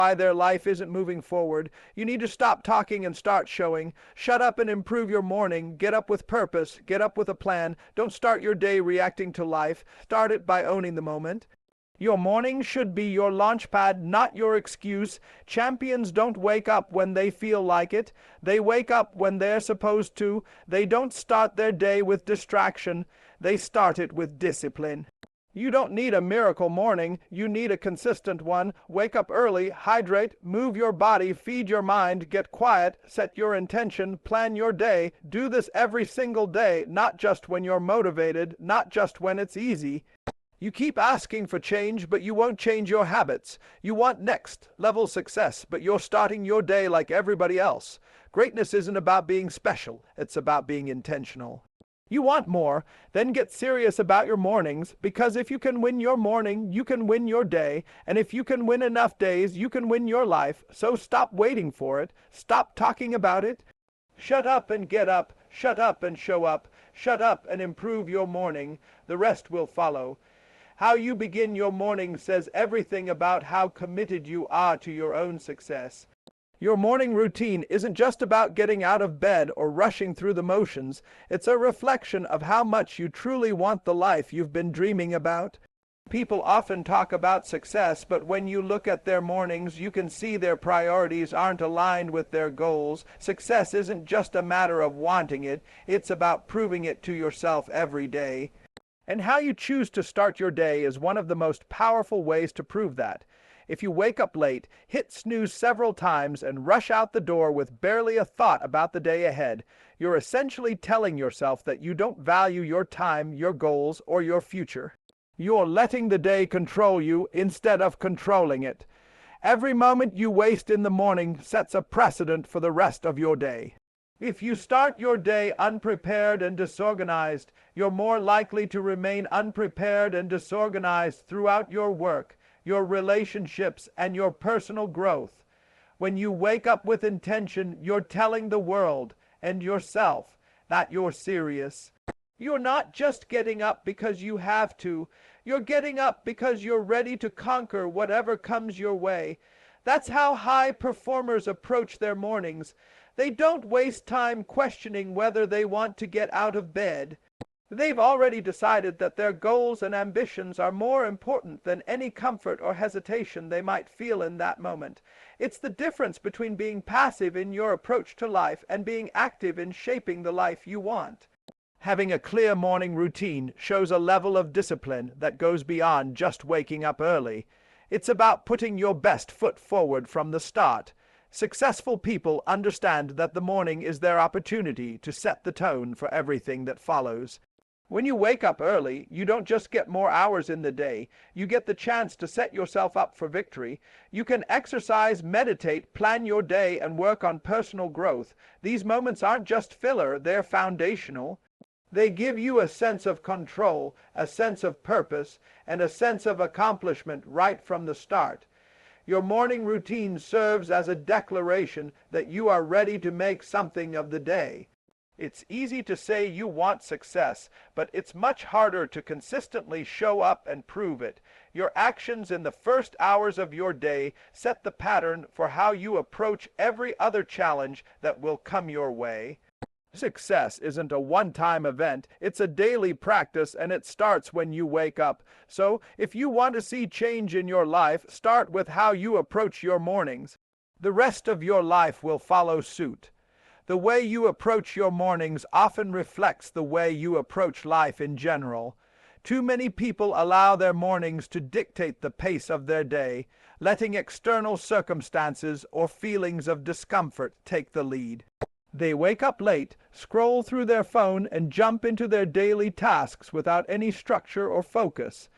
why their life isn't moving forward. You need to stop talking and start showing. Shut up and improve your morning. Get up with purpose. Get up with a plan. Don't start your day reacting to life. Start it by owning the moment. Your morning should be your launchpad, not your excuse. Champions don't wake up when they feel like it. They wake up when they're supposed to. They don't start their day with distraction. They start it with discipline. You don't need a miracle morning. You need a consistent one. Wake up early, hydrate, move your body, feed your mind, get quiet, set your intention, plan your day. Do this every single day, not just when you're motivated, not just when it's easy. You keep asking for change, but you won't change your habits. You want next level success, but you're starting your day like everybody else. Greatness isn't about being special. It's about being intentional. You want more, then get serious about your mornings, because if you can win your morning, you can win your day, and if you can win enough days, you can win your life. So stop waiting for it. Stop talking about it. Shut up and get up. Shut up and show up. Shut up and improve your morning. The rest will follow. How you begin your morning says everything about how committed you are to your own success. Your morning routine isn't just about getting out of bed or rushing through the motions. It's a reflection of how much you truly want the life you've been dreaming about. People often talk about success, but when you look at their mornings, you can see their priorities aren't aligned with their goals. Success isn't just a matter of wanting it. It's about proving it to yourself every day. And how you choose to start your day is one of the most powerful ways to prove that. If you wake up late, hit snooze several times, and rush out the door with barely a thought about the day ahead, you're essentially telling yourself that you don't value your time, your goals, or your future. You're letting the day control you instead of controlling it. Every moment you waste in the morning sets a precedent for the rest of your day. If you start your day unprepared and disorganized, you're more likely to remain unprepared and disorganized throughout your work, your relationships, and your personal growth. When you wake up with intention, you're telling the world and yourself that you're serious. You're not just getting up because you have to. You're getting up because you're ready to conquer whatever comes your way. That's how high performers approach their mornings. They don't waste time questioning whether they want to get out of bed. They've already decided that their goals and ambitions are more important than any comfort or hesitation they might feel in that moment. It's the difference between being passive in your approach to life and being active in shaping the life you want. Having a clear morning routine shows a level of discipline that goes beyond just waking up early. It's about putting your best foot forward from the start. Successful people understand that the morning is their opportunity to set the tone for everything that follows. When you wake up early, you don't just get more hours in the day. You get the chance to set yourself up for victory. You can exercise, meditate, plan your day, and work on personal growth. These moments aren't just filler, they're foundational. They give you a sense of control, a sense of purpose, and a sense of accomplishment right from the start. Your morning routine serves as a declaration that you are ready to make something of the day. It's easy to say you want success, but it's much harder to consistently show up and prove it. Your actions in the first hours of your day set the pattern for how you approach every other challenge that will come your way. Success isn't a one-time event, it's a daily practice, and it starts when you wake up. So, if you want to see change in your life, start with how you approach your mornings. The rest of your life will follow suit. The way you approach your mornings often reflects the way you approach life in general. Too many people allow their mornings to dictate the pace of their day, letting external circumstances or feelings of discomfort take the lead. They wake up late, scroll through their phone, and jump into their daily tasks without any structure or focus.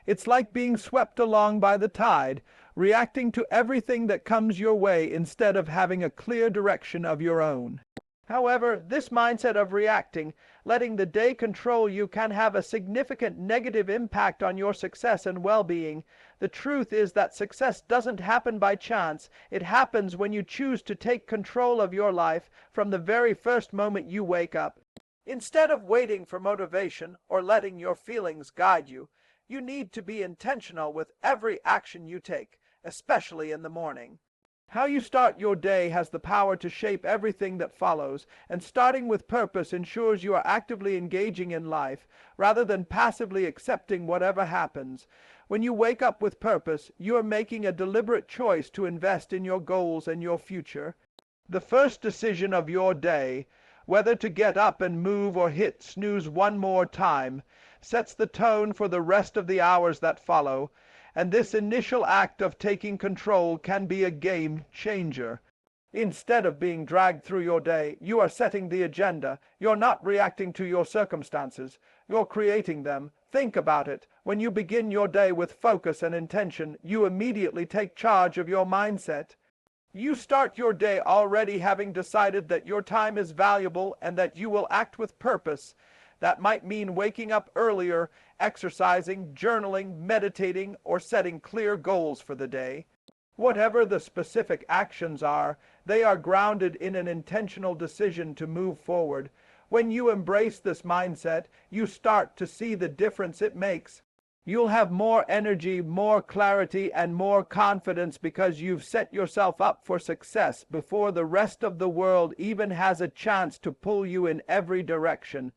It's like being swept along by the tide, reacting to everything that comes your way instead of having a clear direction of your own. However, this mindset of reacting, letting the day control you, can have a significant negative impact on your success and well-being. The truth is that success doesn't happen by chance. It happens when you choose to take control of your life from the very first moment you wake up. Instead of waiting for motivation or letting your feelings guide you, you need to be intentional with every action you take, especially in the morning. How you start your day has the power to shape everything that follows, and starting with purpose ensures you are actively engaging in life rather than passively accepting whatever happens. When you wake up with purpose, you are making a deliberate choice to invest in your goals and your future. The first decision of your day, whether to get up and move or hit snooze one more time, sets the tone for the rest of the hours that follow, and this initial act of taking control can be a game changer. Instead of being dragged through your day, you are setting the agenda. You're not reacting to your circumstances. You're creating them. Think about it. When you begin your day with focus and intention, you immediately take charge of your mindset. You start your day already having decided that your time is valuable and that you will act with purpose. That might mean waking up earlier, exercising, journaling, meditating, or setting clear goals for the day. Whatever the specific actions are, they are grounded in an intentional decision to move forward. When you embrace this mindset, you start to see the difference it makes. You'll have more energy, more clarity, and more confidence because you've set yourself up for success before the rest of the world even has a chance to pull you in every direction.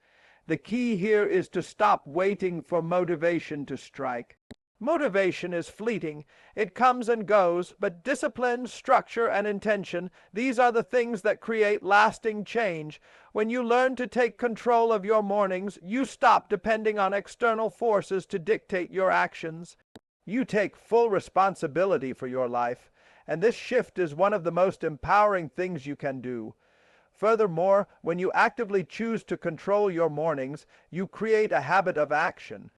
The key here is to stop waiting for motivation to strike. Motivation is fleeting. It comes and goes, but discipline, structure, and intention, these are the things that create lasting change. When you learn to take control of your mornings, you stop depending on external forces to dictate your actions. You take full responsibility for your life, and this shift is one of the most empowering things you can do. Furthermore, when you actively choose to control your mornings, you create a habit of action.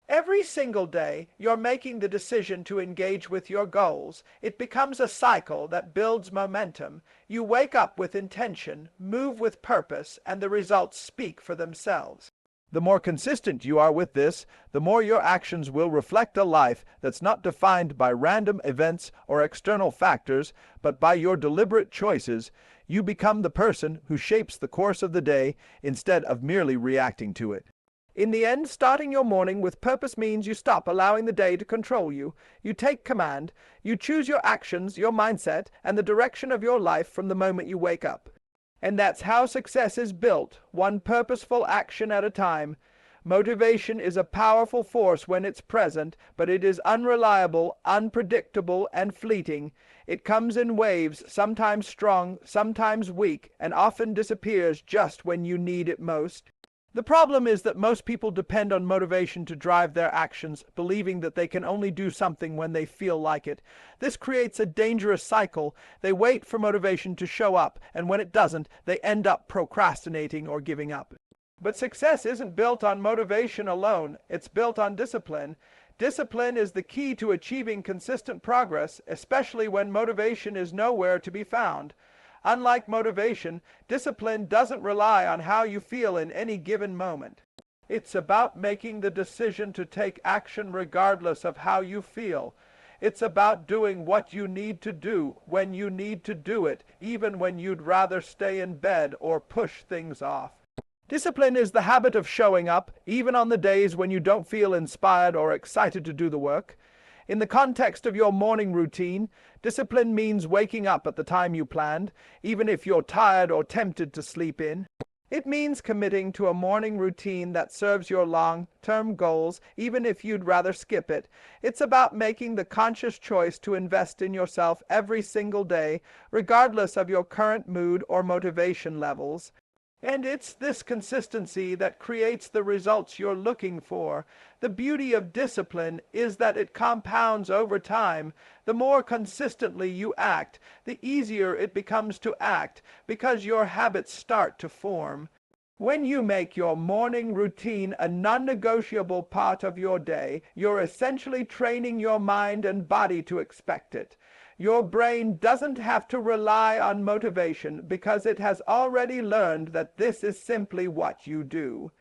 Every single day, you're making the decision to engage with your goals. It becomes a cycle that builds momentum. You wake up with intention, move with purpose, and the results speak for themselves. The more consistent you are with this, the more your actions will reflect a life that's not defined by random events or external factors, but by your deliberate choices. You become the person who shapes the course of the day instead of merely reacting to it. In the end, starting your morning with purpose means you stop allowing the day to control you. You take command. You choose your actions, your mindset, and the direction of your life from the moment you wake up. And that's how success is built, one purposeful action at a time. Motivation is a powerful force when it's present, but it is unreliable, unpredictable, and fleeting. It comes in waves, sometimes strong, sometimes weak, and often disappears just when you need it most. The problem is that most people depend on motivation to drive their actions, believing that they can only do something when they feel like it. This creates a dangerous cycle. They wait for motivation to show up, and when it doesn't, they end up procrastinating or giving up. But success isn't built on motivation alone. It's built on discipline. Discipline is the key to achieving consistent progress, especially when motivation is nowhere to be found. Unlike motivation, discipline doesn't rely on how you feel in any given moment. It's about making the decision to take action regardless of how you feel. It's about doing what you need to do when you need to do it, even when you'd rather stay in bed or push things off. Discipline is the habit of showing up, even on the days when you don't feel inspired or excited to do the work. In the context of your morning routine, discipline means waking up at the time you planned, even if you're tired or tempted to sleep in. It means committing to a morning routine that serves your long-term goals, even if you'd rather skip it. It's about making the conscious choice to invest in yourself every single day, regardless of your current mood or motivation levels. And it's this consistency that creates the results you're looking for. The beauty of discipline is that it compounds over time. The more consistently you act, the easier it becomes to act, because your habits start to form. When you make your morning routine a non-negotiable part of your day, you're essentially training your mind and body to expect it. Your brain doesn't have to rely on motivation because it has already learned that this is simply what you do.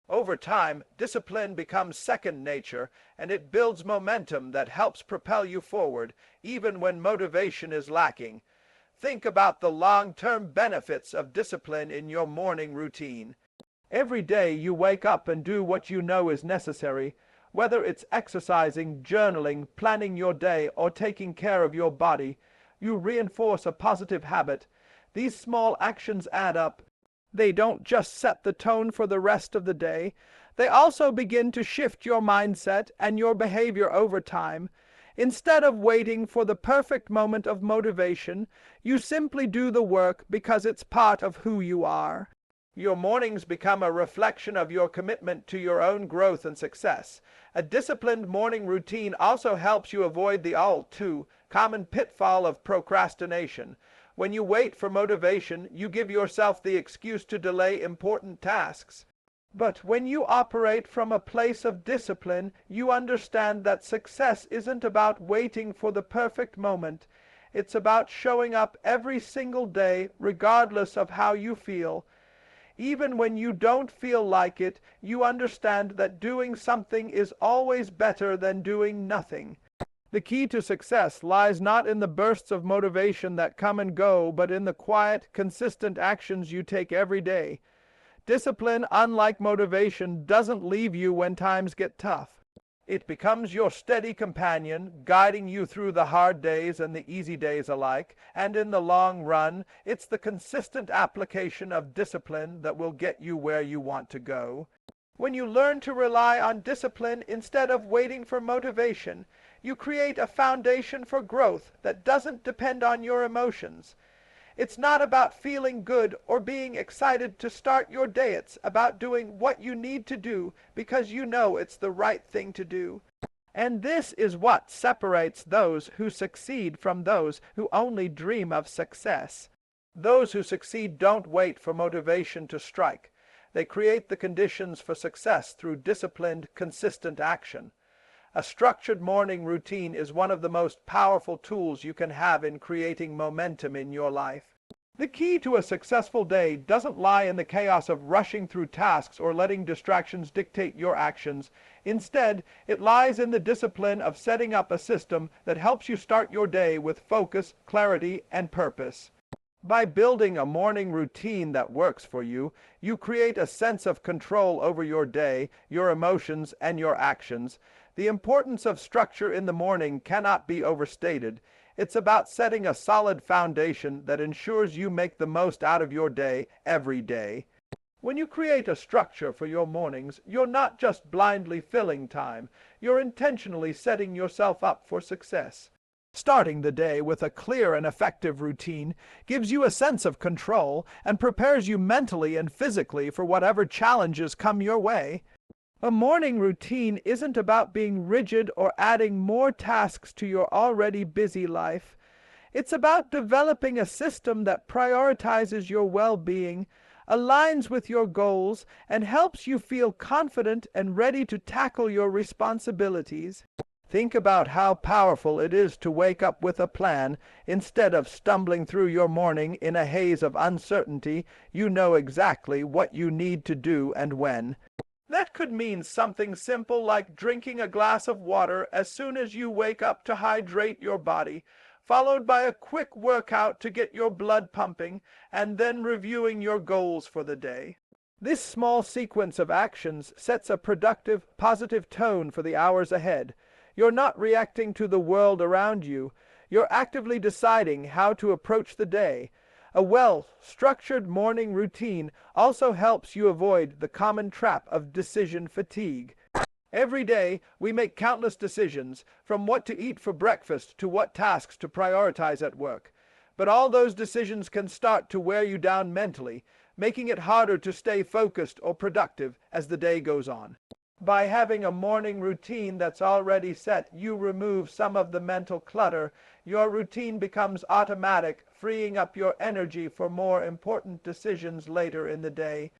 Over time, discipline becomes second nature, and it builds momentum that helps propel you forward, even when motivation is lacking. Think about the long-term benefits of discipline in your morning routine. Every day you wake up and do what you know is necessary. Whether it's exercising, journaling, planning your day, or taking care of your body, you reinforce a positive habit. These small actions add up. They don't just set the tone for the rest of the day, they also begin to shift your mindset and your behavior over time. Instead of waiting for the perfect moment of motivation, you simply do the work because it's part of who you are. Your mornings become a reflection of your commitment to your own growth and success. A disciplined morning routine also helps you avoid the all-too common pitfall of procrastination. When you wait for motivation, you give yourself the excuse to delay important tasks. But when you operate from a place of discipline, you understand that success isn't about waiting for the perfect moment. It's about showing up every single day, regardless of how you feel. Even when you don't feel like it, you understand that doing something is always better than doing nothing. The key to success lies not in the bursts of motivation that come and go, but in the quiet, consistent actions you take every day. Discipline, unlike motivation, doesn't leave you when times get tough. It becomes your steady companion, guiding you through the hard days and the easy days alike, and in the long run, it's the consistent application of discipline that will get you where you want to go. When you learn to rely on discipline instead of waiting for motivation, you create a foundation for growth that doesn't depend on your emotions. It's not about feeling good or being excited to start your day. It's about doing what you need to do because you know it's the right thing to do. And this is what separates those who succeed from those who only dream of success. Those who succeed don't wait for motivation to strike. They create the conditions for success through disciplined, consistent action. A structured morning routine is one of the most powerful tools you can have in creating momentum in your life. The key to a successful day doesn't lie in the chaos of rushing through tasks or letting distractions dictate your actions. Instead, it lies in the discipline of setting up a system that helps you start your day with focus, clarity, and purpose. By building a morning routine that works for you, you create a sense of control over your day, your emotions, and your actions. The importance of structure in the morning cannot be overstated. It's about setting a solid foundation that ensures you make the most out of your day every day. When you create a structure for your mornings, you're not just blindly filling time, you're intentionally setting yourself up for success. Starting the day with a clear and effective routine gives you a sense of control and prepares you mentally and physically for whatever challenges come your way. A morning routine isn't about being rigid or adding more tasks to your already busy life. It's about developing a system that prioritizes your well-being, aligns with your goals, and helps you feel confident and ready to tackle your responsibilities. Think about how powerful it is to wake up with a plan instead of stumbling through your morning in a haze of uncertainty. You know exactly what you need to do and when. That could mean something simple like drinking a glass of water as soon as you wake up to hydrate your body, followed by a quick workout to get your blood pumping, and then reviewing your goals for the day. This small sequence of actions sets a productive, positive tone for the hours ahead. You're not reacting to the world around you. You're actively deciding how to approach the day. A well-structured morning routine also helps you avoid the common trap of decision fatigue. Every day, we make countless decisions, from what to eat for breakfast to what tasks to prioritize at work. But all those decisions can start to wear you down mentally, making it harder to stay focused or productive as the day goes on. By having a morning routine that's already set, you remove some of the mental clutter. Your routine becomes automatic, freeing up your energy for more important decisions later in the day.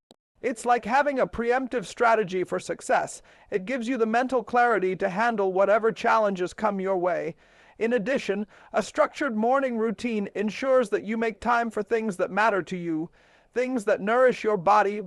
It's like having a preemptive strategy for success. It gives you the mental clarity to handle whatever challenges come your way. In addition, a structured morning routine ensures that you make time for things that matter to you, things that nourish your body,